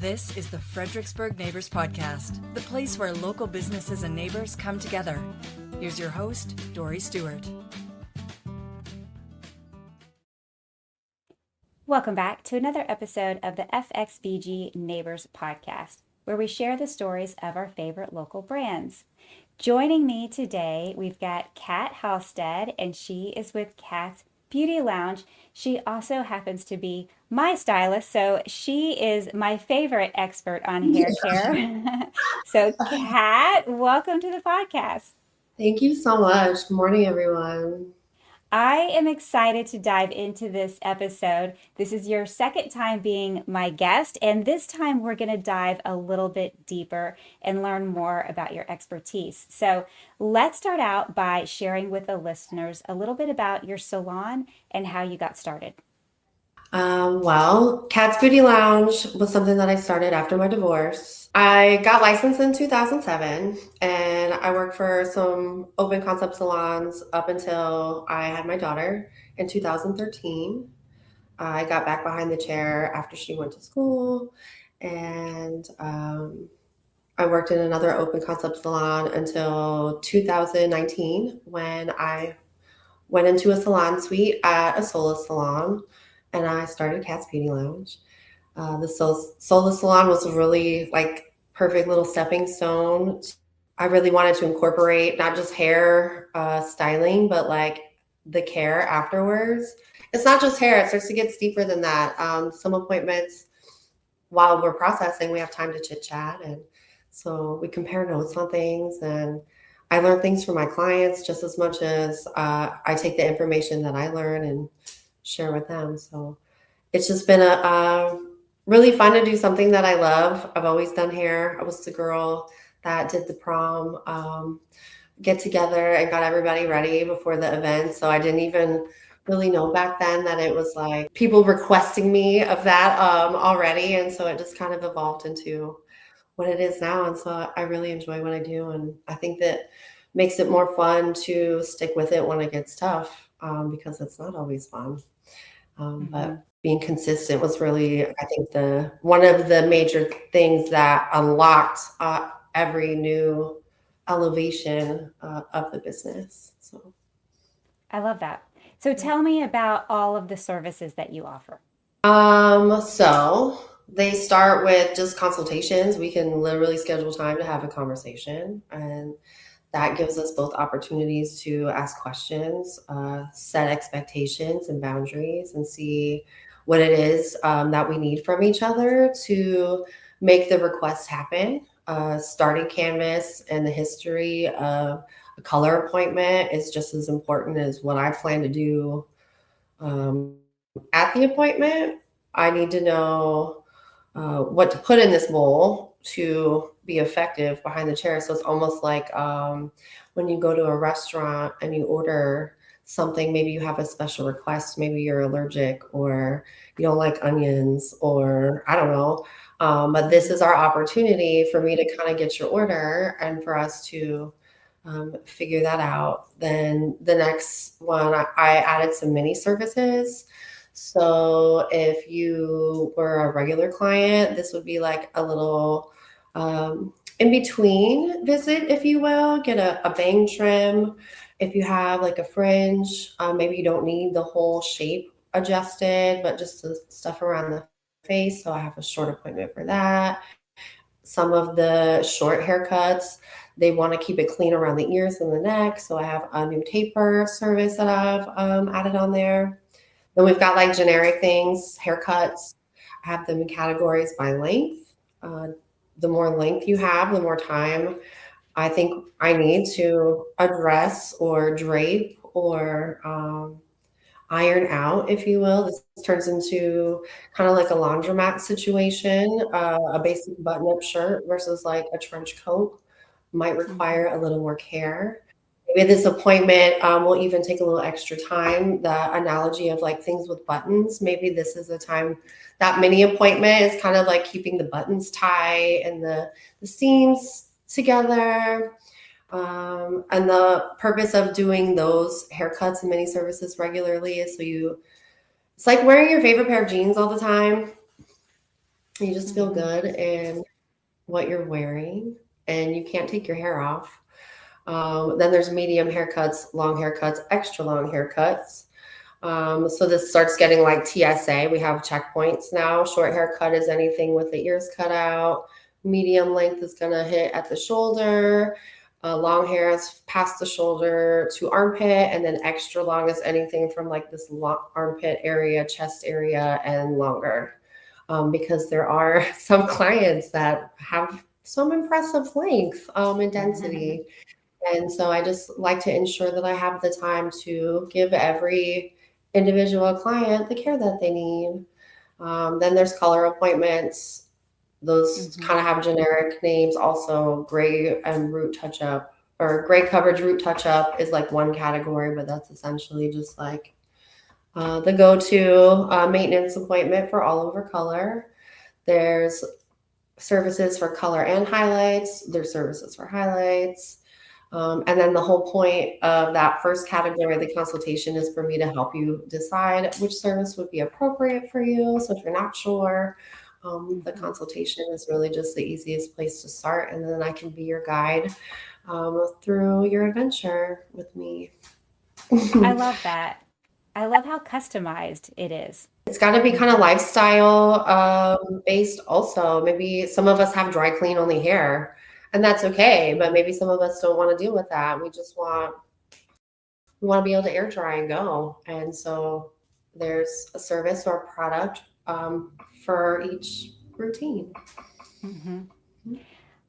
This is the Fredericksburg Neighbors Podcast, the place where local businesses and neighbors come together. Here's your host, Dory Stewart. Welcome back to another episode of the FXBG Neighbors Podcast, where we share the stories of our favorite local brands. Joining me today, we've got Kat Halstead, and she is with Kat's Beauty Lounge. She also happens to be my stylist, so she is my favorite expert on hair care. So, Kat, welcome to the podcast. Thank you so much. Good morning, everyone. I am excited to dive into this episode. This is your second time being my guest, and this time we're going to dive a little bit deeper and learn more about your expertise. So let's start out by sharing with the listeners a little bit about your salon and how you got started. Kat's Beauty Lounge was something that I started after my divorce. I got licensed in 2007 and I worked for some open concept salons up until I had my daughter in 2013. I got back behind the chair after she went to school, and I worked in another open concept salon until 2019 when I went into a salon suite at a solo salon. And I started Kat's Beauty Lounge. The Solo Salon was a really perfect little stepping stone. I really wanted to incorporate not just hair styling, but the care afterwards. It's not just hair, it starts to get deeper than that. Some appointments, while we're processing, we have time to chit chat. And so we compare notes on things, and I learn things from my clients just as much as I take the information that I learn and share with them. So it's just been a really fun to do something that I love. I've always done hair. I was the girl that did the prom get together and got everybody ready before the event. So I didn't even really know back then that it was people requesting me of that already. And so it just kind of evolved into what it is now. And so I really enjoy what I do. And I think that makes it more fun to stick with it when it gets tough, because it's not always fun. But being consistent was really, I think, one of the major things that unlocked every new elevation of the business. So I love that. So tell me about all of the services that you offer. So they start with just consultations. We can literally schedule time to have a conversation, and that gives us both opportunities to ask questions, set expectations and boundaries, and see what it is that we need from each other to make the request happen. Starting canvas and the history of a color appointment is just as important as what I plan to do at the appointment. I need to know what to put in this bowl to be effective behind the chair. So it's almost like when you go to a restaurant and you order something, maybe you have a special request, maybe you're allergic or you don't like onions, or I don't know. But this is our opportunity for me to kind of get your order and for us to figure that out. Then the next one, I added some mini services. So if you were a regular client, this would be like a little in between visit, if you will. Get a bang trim. If you have a fringe, maybe you don't need the whole shape adjusted, but just the stuff around the face. So I have a short appointment for that. Some of the short haircuts, they want to keep it clean around the ears and the neck. So I have a new taper service that I've added on there. Then we've got generic things, haircuts. I have them in categories by length. The more length you have, the more time I think I need to address or drape or iron out, if you will. This turns into kind of like a laundromat situation. A basic button-up shirt versus a trench coat might require a little more care. Maybe this appointment will even take a little extra time. The analogy of things with buttons, maybe this is a time, that mini appointment is kind of keeping the buttons tight and the seams together. And the purpose of doing those haircuts and mini services regularly is it's like wearing your favorite pair of jeans all the time. You just feel Mm-hmm. good in what you're wearing, and you can't take your hair off. Then there's medium haircuts, long haircuts, extra long haircuts. So this starts getting like TSA. We have checkpoints now. Short haircut is anything with the ears cut out. Medium length is going to hit at the shoulder. Long hair is past the shoulder to armpit, and then extra long is anything from like this long armpit area, chest area, and longer. Because there are some clients that have some impressive length and density. And so I just like to ensure that I have the time to give every individual client the care that they need. Then there's color appointments. Those Mm-hmm. kind of have generic names also. Gray and root touch up, or gray coverage root touch up is like one category, but that's essentially just like the go-to maintenance appointment for all over color. There's services for color and highlights. There's services for highlights. And then the whole point of that first category, the consultation, is for me to help you decide which service would be appropriate for you. So if you're not sure, the Mm-hmm. consultation is really just the easiest place to start. And then I can be your guide through your adventure with me. I love that. I love how customized it is. It's got to be kind of lifestyle based also. Maybe some of us have dry clean only hair, and that's okay, but maybe some of us don't want to deal with that. We want to be able to air dry and go. And so there's a service or a product for each routine. Mm-hmm.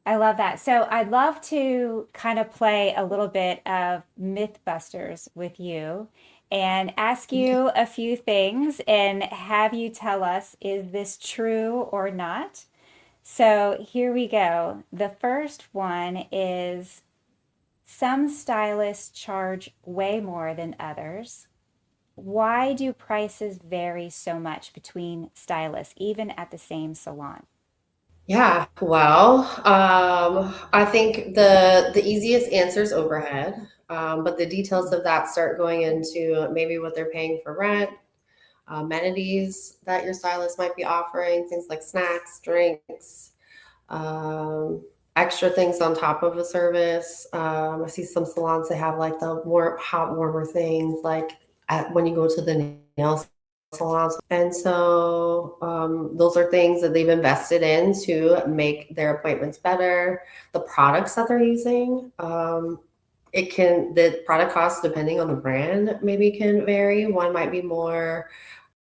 I love that. So I'd love to kind of play a little bit of Mythbusters with you and ask Okay. you a few things and have you tell us, is this true or not? So here we go. The first one is some stylists charge way more than others. Why do prices vary so much between stylists, even at the same salon? Yeah, well, I think the easiest answer is overhead, but the details of that start going into maybe what they're paying for rent, amenities that your stylist might be offering, things like snacks, drinks, um, extra things on top of a service. I see some salons that have like the hot warmer things, like when you go to the nail salons. And so those are things that they've invested in to make their appointments better. The products that they're using, the product cost, depending on the brand, maybe can vary. One might be more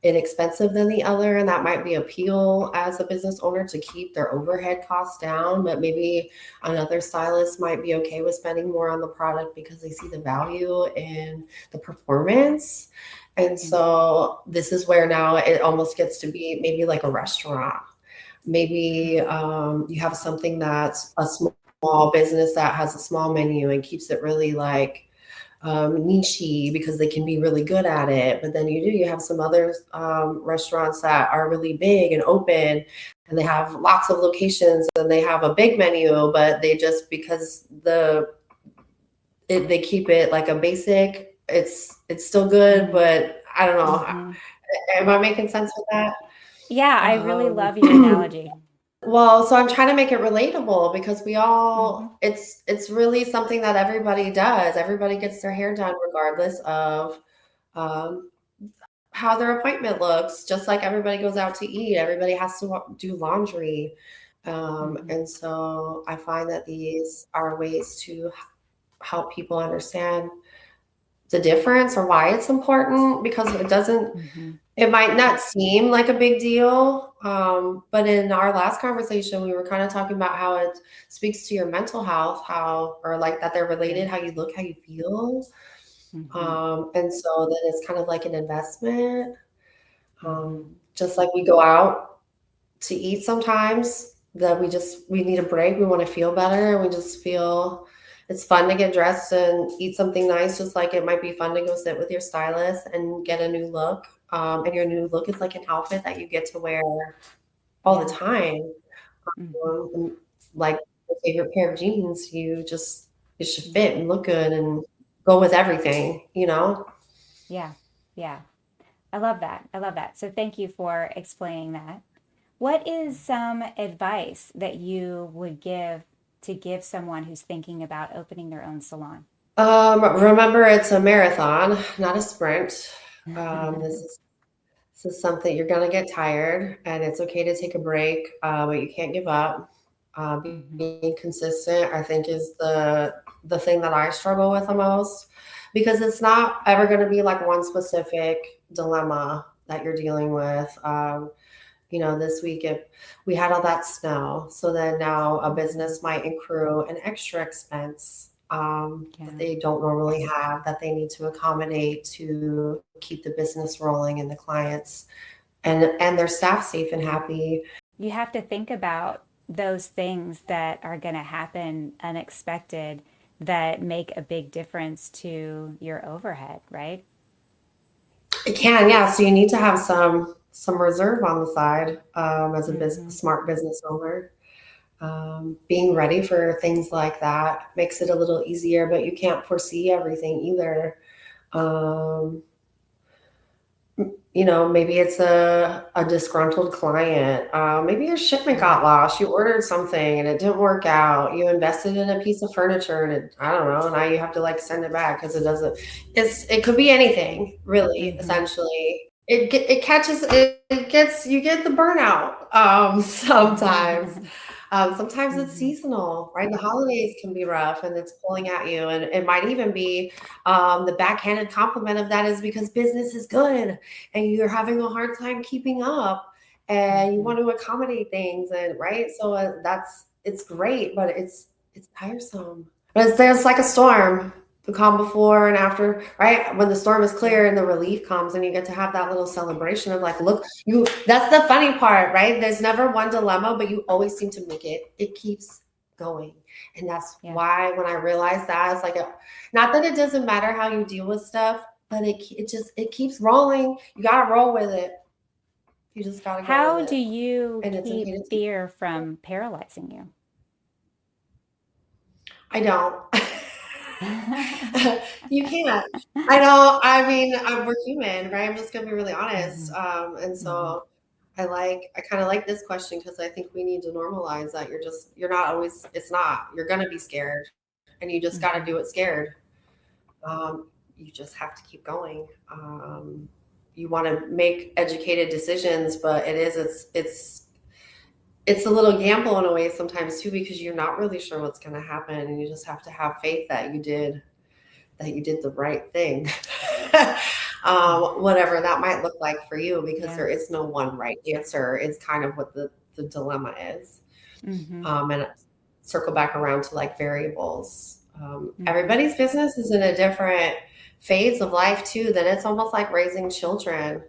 inexpensive than the other, and that might be appeal as a business owner to keep their overhead costs down, but maybe another stylist might be okay with spending more on the product because they see the value in the performance. And so this is where now it almost gets to be maybe like a restaurant. Maybe you have something that's a small business that has a small menu and keeps it really like niche because they can be really good at it. But then you have some other restaurants that are really big and open, and they have lots of locations and they have a big menu, but they just because they keep it like a basic. It's still good, but I don't know. Mm-hmm. Am I making sense with that? Yeah, I really Um, love your analogy. Well, so I'm trying to make it relatable because Mm-hmm. it's really something that everybody does. Everybody gets their hair done regardless of um, how their appointment looks. Just like everybody goes out to eat, everybody has to do laundry. Mm-hmm. And so I find that these are ways to help people understand the difference or why it's important because Mm-hmm. it might not seem like a big deal, but in our last conversation, we were kind of talking about how it speaks to your mental health, or like that they're Yeah. related, how you look, how you feel. Mm-hmm. And so then it's kind of like an investment. Mm-hmm. Just like we go out to eat sometimes, that we need a break. We want to feel better, and we just feel it's fun to get dressed and eat something nice. Just like it might be fun to go sit with your stylist and get a new look. And your new look is like an outfit that you get to wear all the Yeah. time. Mm-hmm. And like your favorite pair of jeans, it should Yeah. fit and look good and go with everything, you know? Yeah. Yeah. I love that. I love that. So thank you for explaining that. What is some advice that you would give someone who's thinking about opening their own salon? Remember, it's a marathon, not a sprint. This is something you're gonna get tired, and it's okay to take a break, but you can't give up. Hmm. Being consistent, I think, is the thing that I struggle with the most because it's not ever going to be like one specific dilemma that you're dealing with. This week we had all that snow, so then now a business might accrue an extra expense that Yeah. they don't normally have that they need to accommodate to keep the business rolling and the clients and their staff safe and happy. You have to think about those things that are going to happen unexpected that make a big difference to your overhead, right? It can, yeah. So you need to have some reserve on the side as a Hmm. smart business owner. Being ready for things like that makes it a little easier, but you can't foresee everything either. Um, maybe it's a disgruntled client. Maybe your shipment Yeah. got lost. You ordered something and it didn't work out. You invested in a piece of furniture and I don't know, now you have to like send it back because it doesn't. It could be anything, really. Hmm. Essentially, it catches it gets you get the burnout sometimes. Sometimes it's Hmm. seasonal, right? The holidays can be rough and it's pulling at you, and it might even be the backhanded compliment of that is because business is good and you're having a hard time keeping up and you Hmm. want to accommodate things and right so it's great but it's tiresome but there's like a storm, the calm before and after, right? When the storm is Yeah. clear and the relief comes and you get to have that little celebration of like, look, you that's the funny part, right? There's never one dilemma, but you always seem to make it keeps going. And that's Yeah. why when I realized that it's like not that it doesn't matter how you deal with stuff, but it keeps rolling. You gotta roll with it. You just gotta go with How do it. you And it's okay keep to take. fear from paralyzing you? I don't. You can't. I know. I mean, we're human, right? I'm just gonna be really honest. Hmm. And Hmm. so I kind of like this question because I think we need to normalize that you're not always. It's not. You're gonna be scared, and you just got to Hmm. do it scared. You just have to keep going. You want to make educated decisions, but it's a little gamble in a way sometimes too because you're not really sure what's going to happen, and you just have to have faith that you did the right thing. Whatever that might look like for you, because Yeah. there is no one right answer, is kind of what the dilemma is. Hmm. And circle back around to like variables. Hmm. Everybody's business is in a different phase of life too. Then it's almost like raising children.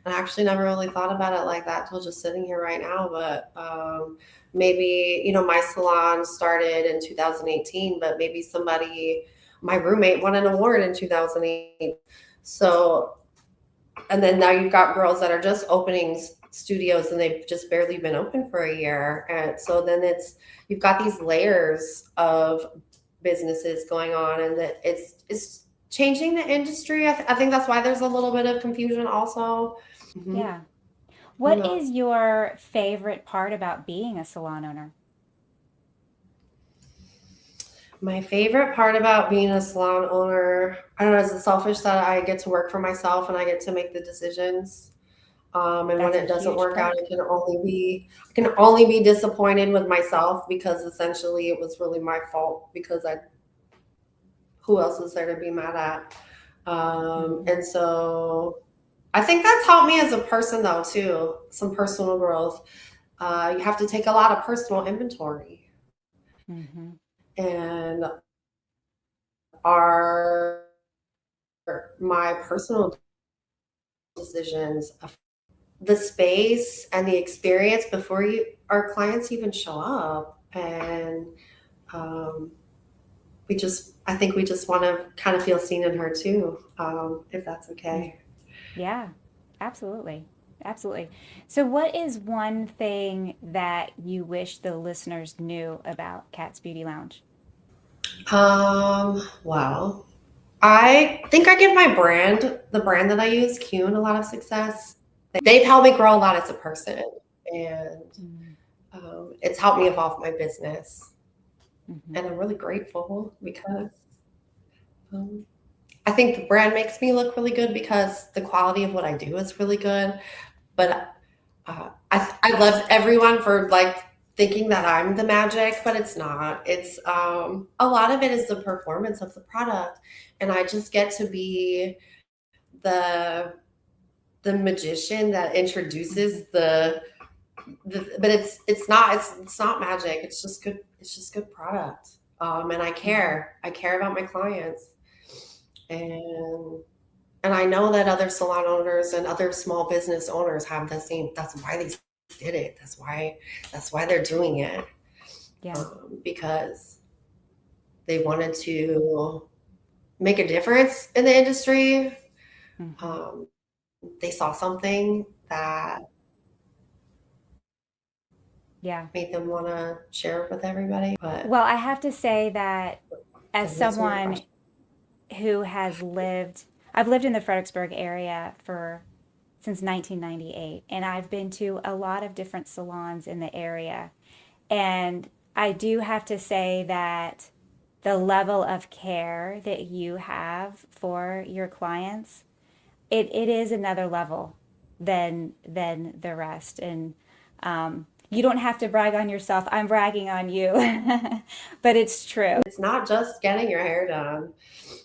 And I actually never really thought about it like that till just sitting here right now. But maybe, my salon started in 2018, but maybe my roommate won an award in 2008. So, and then now you've got girls that are just opening studios and they've just barely been open for a year. And so then you've got these layers of businesses going on and that it's changing the industry. I think that's why there's a little bit of confusion also. Hmm. Yeah. You What know, is your favorite part about being a salon owner? my favorite part about being a salon owner, I don't know, is it selfish that I get to work for myself and I get to make the decisions. And when That's a it doesn't huge work out, perk. I can only be disappointed with myself because essentially it was really my fault because who else is there to be mad at? Hmm. And so I think that's helped me as a person though too, some personal growth. You have to take a lot of personal inventory Hmm. and are my personal decisions the space and the experience before our clients even show up and um, I think we just want to kind of feel seen and heard too, if that's Yeah. okay. Yeah, absolutely. Absolutely. So, what is one thing that you wish the listeners knew about Cat's Beauty Lounge? Wow. I think I give the brand that I use, Kuhn, a lot of success. They've helped me grow a lot as a person. and it's helped me evolve my business. Mm-hmm. And I'm really grateful because I think the brand makes me look really good because the quality of what I do is really good. But I love everyone for like thinking that I'm the magic, but it's not. It's a lot of it is the performance of the product, and I just get to be the magician that introduces the but it's not magic. It's just good product. And I care about my clients, and I know that other salon owners and other small business owners have the same. That's why they did it. That's why they're doing it. Yeah. Because they wanted to make a difference in the industry. Mm-hmm. They saw something that made them want to share it with everybody. But Well, I have to say that as to answer your someone question, who I've lived in the Fredericksburg area since 1998, and I've been to a lot of different salons in the area. And I do have to say that the level of care that you have for your clients, it is another level than the rest. And you don't have to brag on yourself. I'm bragging on you, but it's true. it's not just getting your hair done.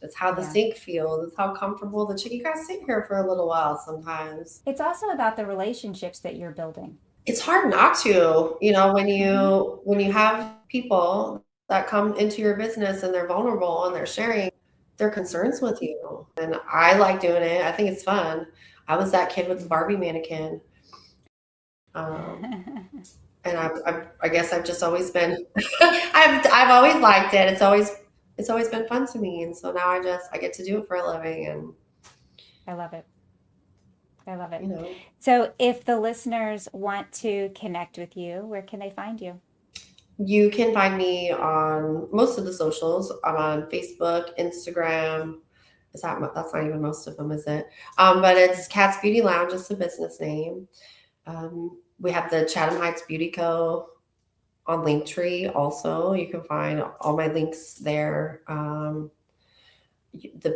It's how the Yeah. sink feels. It's how comfortable the chick. You gotta sit here for a little while sometimes. It's also about the relationships that you're building. It's hard not to, when you have people that come into your business and they're vulnerable and they're sharing their concerns with you. And I like doing it. I think it's fun. I was that kid with the Barbie mannequin. And I guess I've just always been I've always liked it. It's always been fun to me. And so now I get to do it for a living, and I love it. I love it. you know. So if the listeners want to connect with you, where can they find you? You can find me on most of the socials. I'm on Facebook, Instagram. That's not even most of them, is it? But it's Cat's Beauty Lounge. It's a business name. We have the Chatham Heights Beauty Co. on Linktree also. You can find all my links there. The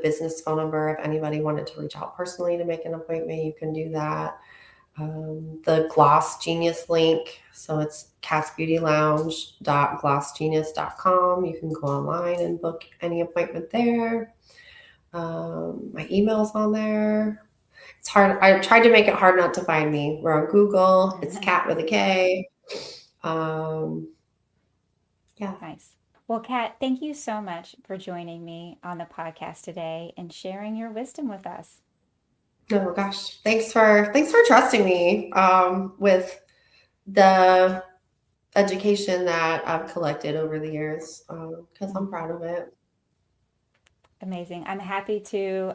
business phone number, if anybody wanted to reach out personally to make an appointment, you can do that. The Gloss Genius link, so it's catsbeautylounge.glossgenius.com. You can go online and book any appointment there. My email's on there. It's hard. I tried to make it hard not to find me. We're on Google. It's Cat with a K. Yeah. Nice. Well, Kat, thank you so much for joining me on the podcast today and sharing your wisdom with us. Oh gosh, thanks for trusting me with the education that I've collected over the years, because I'm proud of it. Amazing. I'm happy to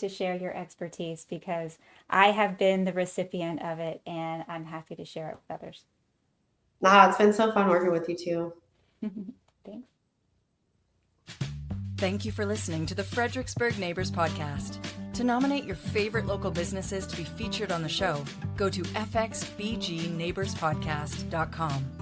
share your expertise because I have been the recipient of it, and I'm happy to share it with others. Nah, it's been so fun working with you too. Thanks. Thank you for listening to the Fredericksburg Neighbors Podcast. To nominate your favorite local businesses to be featured on the show, go to fxbgneighborspodcast.com.